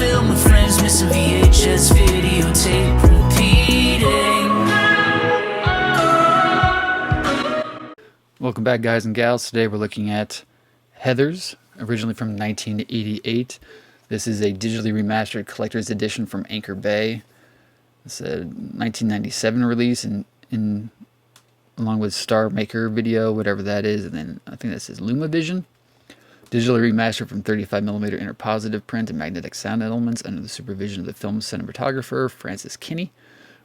film with friends, missing VHS videotape repeating. Welcome back, guys and gals. Today we're looking at Heathers, originally from 1988. This is a digitally remastered collector's edition from Anchor Bay. It's a 1997 release, in along with Star Maker Video, whatever that is, and then I think that says LumaVision. Digitally remastered from 35mm interpositive print and magnetic sound elements under the supervision of the film cinematographer Francis Kinney.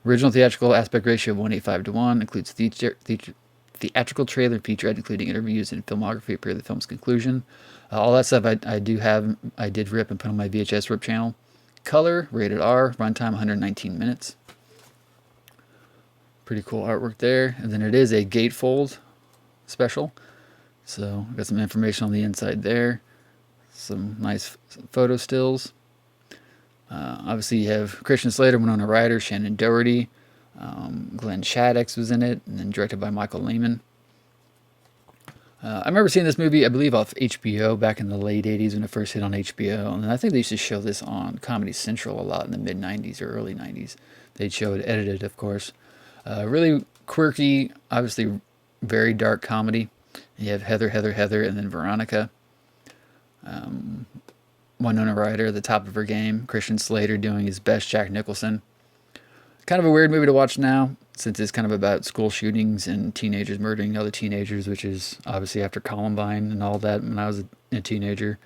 Original theatrical aspect ratio of 1:85:1, includes theatrical trailer and featurette, including interviews and filmography up to the film's conclusion. All that stuff I did rip and put on my VHS rip channel. Color, rated R, runtime 119 minutes. Pretty cool artwork there. And then it is a gatefold special. So I've got some information on the inside there. Some nice photo stills. Obviously you have Christian Slater, Winona Ryder, Shannon Doherty. Glenn Shaddix was in it, and then directed by Michael Lehman. I remember seeing this movie, I believe, off HBO back in the late 80s when it first hit on HBO. And I think they used to show this on Comedy Central a lot in the mid-90s or early 90s. They'd show it edited, of course. Really quirky, obviously very dark comedy. You have Heather, and then Veronica. Winona Ryder at the top of her game. Christian Slater doing his best Jack Nicholson. Kind of a weird movie to watch now, since it's kind of about school shootings and teenagers murdering other teenagers, which is obviously after Columbine and all that when I was a teenager.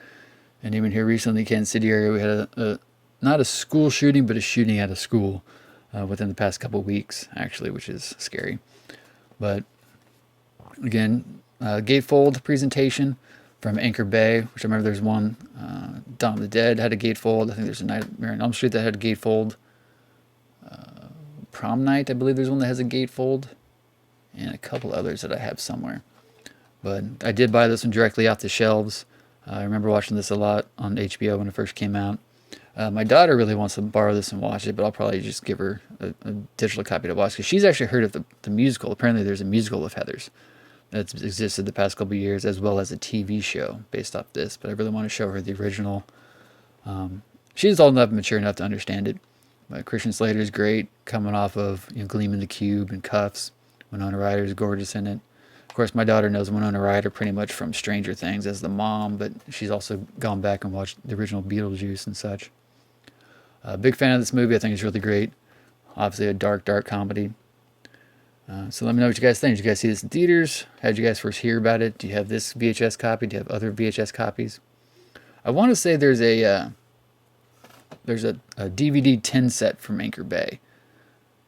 And even here recently, Kansas City area, we had not a school shooting, but a shooting at a school within the past couple of weeks, actually, which is scary. But again, gatefold presentation from Anchor Bay, which I remember there's one. Dawn of the Dead had a gatefold. I think there's a Nightmare on Elm Street that had a gatefold. Prom Night, I believe there's one that has a gatefold, and a couple others that I have somewhere. But I did buy this one directly off the shelves. I remember watching this a lot on HBO when it first came out. My daughter really wants to borrow this and watch it, but I'll probably just give her a digital copy to watch, because she's actually heard of the musical. Apparently there's a musical of Heathers that's existed the past couple of years, as well as a TV show based off this, but I really want to show her the original. She's old enough and mature enough to understand it. But Christian Slater is great, coming off of Gleam in the Cube and Cuffs. Winona Ryder is gorgeous in it. Of course, my daughter knows Winona Ryder pretty much from Stranger Things as the mom, but she's also gone back and watched the original Beetlejuice and such. Big fan of this movie. I think it's really great. Obviously a dark comedy. So let me know what you guys think. Did you guys see this in theaters? How did you guys first hear about it? Do you have this VHS copy? Do you have other VHS copies? I want to say there's a DVD 10 set from Anchor Bay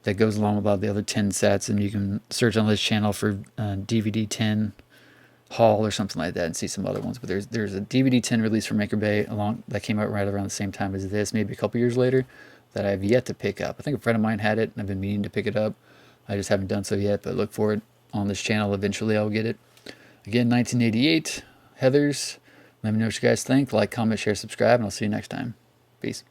that goes along with all the other 10 sets, and you can search on this channel for DVD 10 haul or something like that and see some other ones. But there's a DVD 10 release from Anchor Bay that came out right around the same time as this, maybe a couple years later, that I've yet to pick up. I think a friend of mine had it, and I've been meaning to pick it up. I just haven't done so yet, but look for it on this channel. Eventually I'll get it. Again, 1988, Heathers. Let me know what you guys think. Like, comment, share, subscribe, and I'll see you next time. Peace.